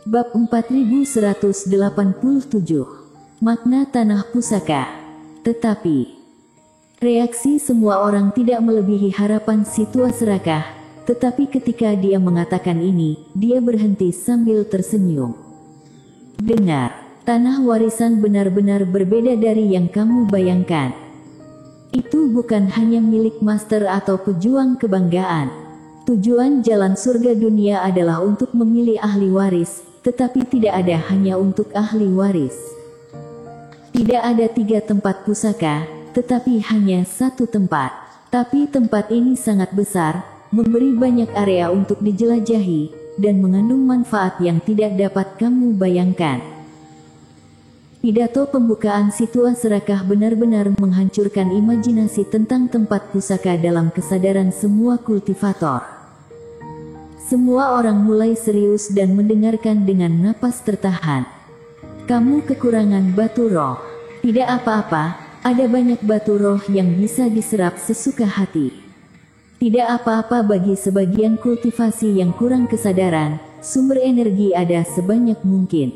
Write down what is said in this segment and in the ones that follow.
Bab 4187. Makna tanah pusaka. Tetapi, reaksi semua orang tidak melebihi harapan si tua serakah, tetapi ketika dia mengatakan ini, dia berhenti sambil tersenyum. Dengar, tanah warisan benar-benar berbeda dari yang kamu bayangkan. Itu bukan hanya milik master atau pejuang kebanggaan. Tujuan jalan surga dunia adalah untuk memilih ahli waris, tetapi tidak ada hanya untuk ahli waris. Tidak ada 3 tempat pusaka, tetapi hanya 1 tempat. Tapi tempat ini sangat besar, memberi banyak area untuk dijelajahi, dan mengandung manfaat yang tidak dapat kamu bayangkan. Pidato pembukaan si tua serakah benar-benar menghancurkan imajinasi tentang tempat pusaka dalam kesadaran semua kultivator. Semua orang mulai serius dan mendengarkan dengan napas tertahan. Kamu kekurangan batu roh. Tidak apa-apa, ada banyak batu roh yang bisa diserap sesuka hati. Tidak apa-apa bagi sebagian kultivasi yang kurang kesadaran, sumber energi ada sebanyak mungkin.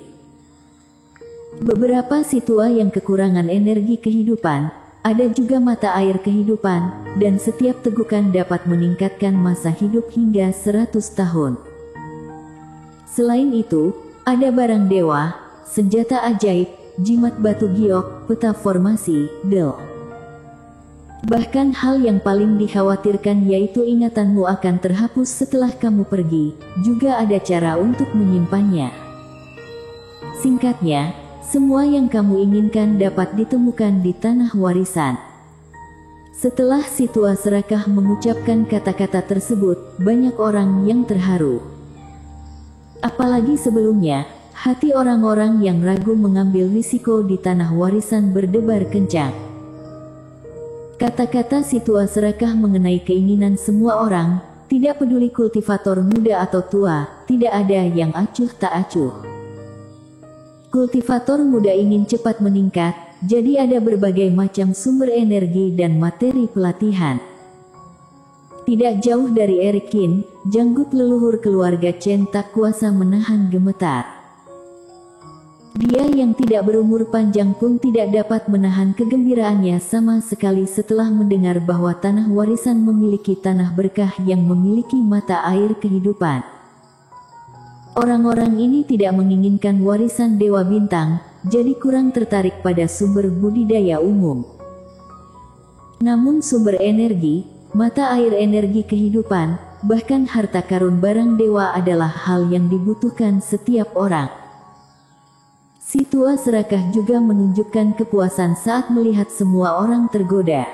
Beberapa situa yang kekurangan energi kehidupan, ada juga mata air kehidupan, dan setiap tegukan dapat meningkatkan masa hidup hingga 100 tahun. Selain itu, ada barang dewa, senjata ajaib, jimat batu giok, peta formasi, del. Bahkan hal yang paling dikhawatirkan yaitu ingatanmu akan terhapus setelah kamu pergi, juga ada cara untuk menyimpannya. Singkatnya, semua yang kamu inginkan dapat ditemukan di tanah warisan. Setelah si tua serakah mengucapkan kata-kata tersebut, banyak orang yang terharu. Apalagi sebelumnya, hati orang-orang yang ragu mengambil risiko di tanah warisan berdebar kencang. Kata-kata si tua serakah mengenai keinginan semua orang, tidak peduli kultivator muda atau tua, tidak ada yang acuh tak acuh. Kultivator muda ingin cepat meningkat, jadi ada berbagai macam sumber energi dan materi pelatihan. Tidak jauh dari Eric Kin, janggut leluhur keluarga Chen tak kuasa menahan gemetar. Dia yang tidak berumur panjang pun tidak dapat menahan kegembiraannya sama sekali setelah mendengar bahwa tanah warisan memiliki tanah berkah yang memiliki mata air kehidupan. Orang-orang ini tidak menginginkan warisan Dewa Bintang, jadi kurang tertarik pada sumber budidaya umum. Namun sumber energi, mata air energi kehidupan, bahkan harta karun barang dewa adalah hal yang dibutuhkan setiap orang. Si tua serakah juga menunjukkan kepuasan saat melihat semua orang tergoda.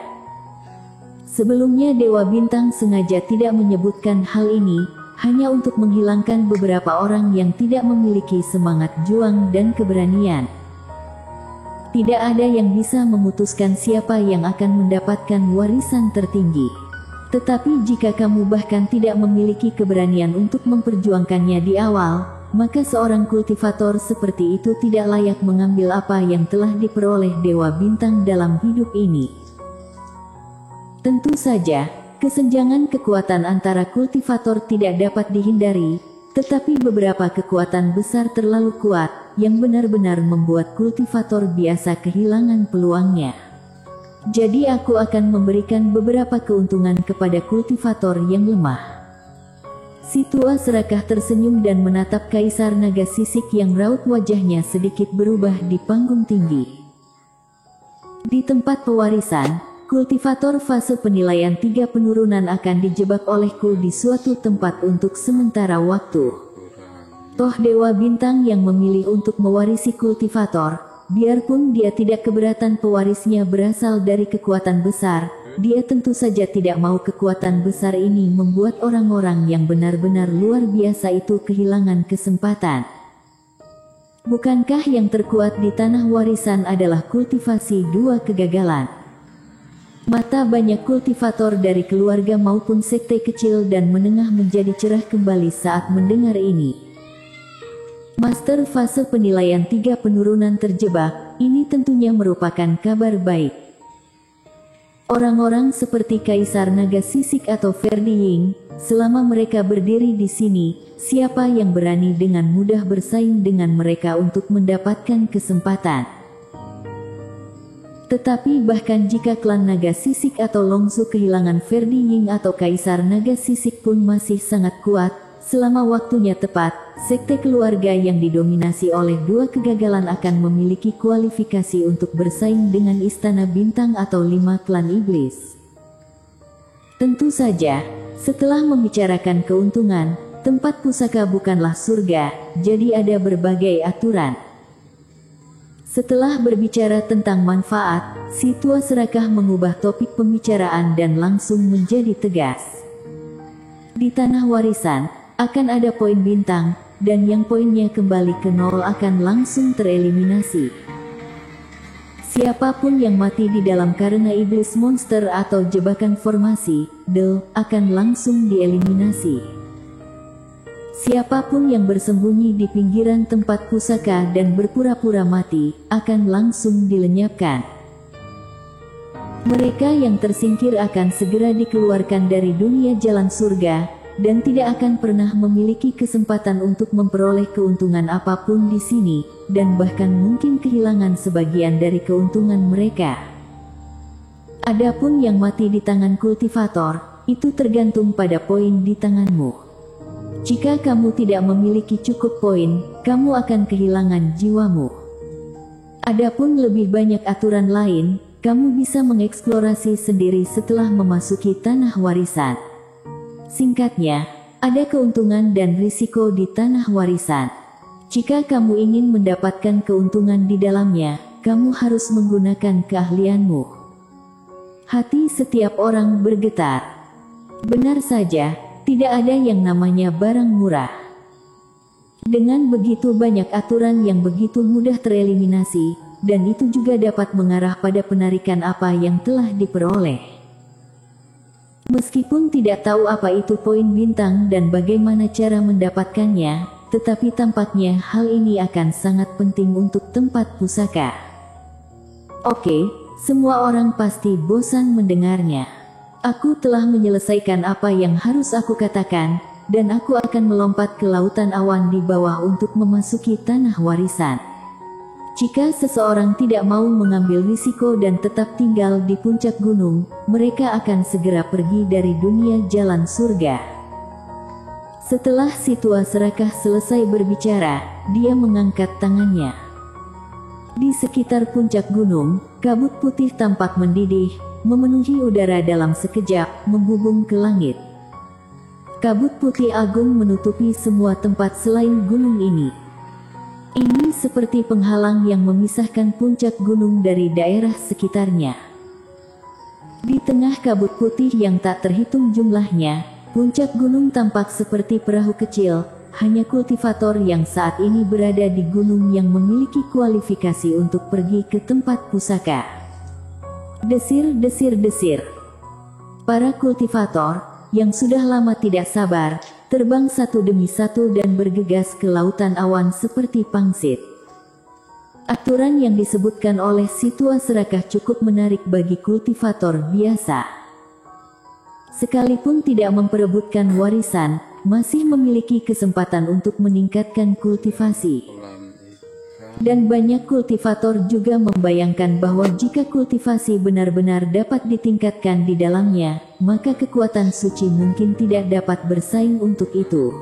Sebelumnya Dewa Bintang sengaja tidak menyebutkan hal ini, hanya untuk menghilangkan beberapa orang yang tidak memiliki semangat juang dan keberanian. Tidak ada yang bisa memutuskan siapa yang akan mendapatkan warisan tertinggi. Tetapi jika kamu bahkan tidak memiliki keberanian untuk memperjuangkannya di awal, maka seorang kultivator seperti itu tidak layak mengambil apa yang telah diperoleh Dewa Bintang dalam hidup ini. Tentu saja, kesenjangan kekuatan antara kultivator tidak dapat dihindari, tetapi beberapa kekuatan besar terlalu kuat, yang benar-benar membuat kultivator biasa kehilangan peluangnya. Jadi aku akan memberikan beberapa keuntungan kepada kultivator yang lemah. Si tua serakah tersenyum dan menatap Kaisar Naga Sisik yang raut wajahnya sedikit berubah di panggung tinggi. Di tempat pewarisan, kultivator fase penilaian 3 penurunan akan dijebak olehku di suatu tempat untuk sementara waktu. Toh Dewa Bintang yang memilih untuk mewarisi kultivator, biarpun dia tidak keberatan pewarisnya berasal dari kekuatan besar, dia tentu saja tidak mau kekuatan besar ini membuat orang-orang yang benar-benar luar biasa itu kehilangan kesempatan. Bukankah yang terkuat di tanah warisan adalah kultivasi 2 kegagalan? Mata banyak kultivator dari keluarga maupun sekte kecil dan menengah menjadi cerah kembali saat mendengar ini. Master fase penilaian 3 penurunan terjebak, ini tentunya merupakan kabar baik. Orang-orang seperti Kaisar Naga Sisik atau Ferdi Ying, selama mereka berdiri di sini, siapa yang berani dengan mudah bersaing dengan mereka untuk mendapatkan kesempatan? Tetapi bahkan jika klan Naga Sisik atau Longzu kehilangan Ferdi Ying atau Kaisar Naga Sisik pun masih sangat kuat, selama waktunya tepat, sekte keluarga yang didominasi oleh dua kegagalan akan memiliki kualifikasi untuk bersaing dengan Istana Bintang atau 5 klan iblis. Tentu saja, setelah membicarakan keuntungan, tempat pusaka bukanlah surga, jadi ada berbagai aturan. Setelah berbicara tentang manfaat, si tua serakah mengubah topik pembicaraan dan langsung menjadi tegas. Di tanah warisan, akan ada poin bintang, dan yang poinnya kembali ke nol akan langsung tereliminasi. Siapapun yang mati di dalam karena iblis monster atau jebakan formasi, akan langsung dieliminasi. Siapapun yang bersembunyi di pinggiran tempat pusaka dan berpura-pura mati, akan langsung dilenyapkan. Mereka yang tersingkir akan segera dikeluarkan dari dunia jalan surga, dan tidak akan pernah memiliki kesempatan untuk memperoleh keuntungan apapun di sini, dan bahkan mungkin kehilangan sebagian dari keuntungan mereka. Adapun yang mati di tangan kultivator, itu tergantung pada poin di tanganmu. Jika kamu tidak memiliki cukup poin, kamu akan kehilangan jiwamu. Adapun lebih banyak aturan lain, kamu bisa mengeksplorasi sendiri setelah memasuki tanah warisan. Singkatnya, ada keuntungan dan risiko di tanah warisan. Jika kamu ingin mendapatkan keuntungan di dalamnya, kamu harus menggunakan keahlianmu. Hati setiap orang bergetar. Benar saja, tidak ada yang namanya barang murah. Dengan begitu banyak aturan yang begitu mudah tereliminasi, dan itu juga dapat mengarah pada penarikan apa yang telah diperoleh. Meskipun tidak tahu apa itu poin bintang dan bagaimana cara mendapatkannya, tetapi tampaknya hal ini akan sangat penting untuk tempat pusaka. Oke, semua orang pasti bosan mendengarnya. Aku telah menyelesaikan apa yang harus aku katakan, dan aku akan melompat ke lautan awan di bawah untuk memasuki tanah warisan. Jika seseorang tidak mau mengambil risiko dan tetap tinggal di puncak gunung, mereka akan segera pergi dari dunia jalan surga. Setelah si tua serakah selesai berbicara, dia mengangkat tangannya. Di sekitar puncak gunung, kabut putih tampak mendidih, memenuhi udara dalam sekejap, menghubung ke langit. Kabut putih agung menutupi semua tempat selain gunung ini. Ini seperti penghalang yang memisahkan puncak gunung dari daerah sekitarnya. Di tengah kabut putih yang tak terhitung jumlahnya, puncak gunung tampak seperti perahu kecil, hanya kultivator yang saat ini berada di gunung yang memiliki kualifikasi untuk pergi ke tempat pusaka. Desir, desir, desir. Para kultivator, yang sudah lama tidak sabar, terbang satu demi satu dan bergegas ke lautan awan seperti pangsit. Aturan yang disebutkan oleh si tua serakah cukup menarik bagi kultivator biasa. Sekalipun tidak memperebutkan warisan, masih memiliki kesempatan untuk meningkatkan kultivasi. Dan banyak kultivator juga membayangkan bahwa jika kultivasi benar-benar dapat ditingkatkan di dalamnya, maka kekuatan suci mungkin tidak dapat bersaing untuk itu.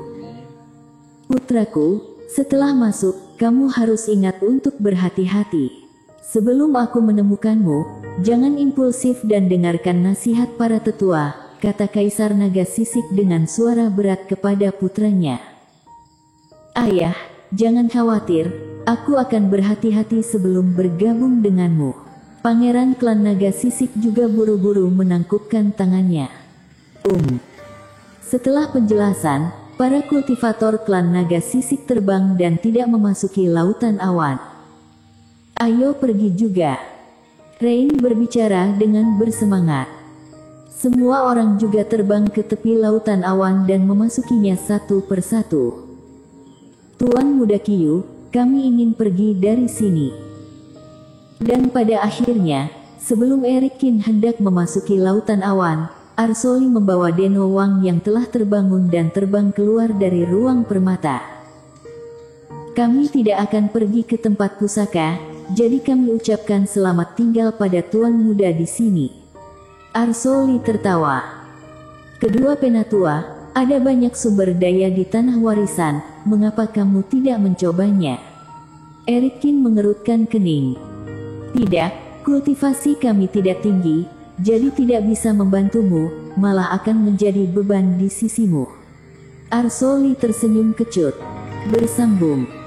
Putraku, setelah masuk, kamu harus ingat untuk berhati-hati. Sebelum aku menemukanmu, jangan impulsif dan dengarkan nasihat para tetua, kata Kaisar Naga Sisik dengan suara berat kepada putranya. Ayah, jangan khawatir. Aku akan berhati-hati sebelum bergabung denganmu. Pangeran klan Naga Sisik juga buru-buru menangkupkan tangannya. Setelah penjelasan, para kultivator klan Naga Sisik terbang dan tidak memasuki lautan awan. Ayo pergi juga. Rain berbicara dengan bersemangat. Semua orang juga terbang ke tepi lautan awan dan memasukinya satu persatu. Tuan Muda Qiu, kami ingin pergi dari sini. Dan pada akhirnya, Sebelum Erikin hendak memasuki lautan awan, Arsoli membawa Denowang yang telah terbangun dan terbang keluar dari ruang permata. Kami tidak akan pergi ke tempat pusaka, jadi kami ucapkan selamat tinggal pada tuan muda di sini. Arsoli tertawa. Kedua penatua, ada banyak sumber daya di tanah warisan, mengapa kamu tidak mencobanya? Erikin mengerutkan kening. Tidak, kultivasi kami tidak tinggi, jadi tidak bisa membantumu, malah akan menjadi beban di sisimu. Arsoli tersenyum kecut. Bersambung.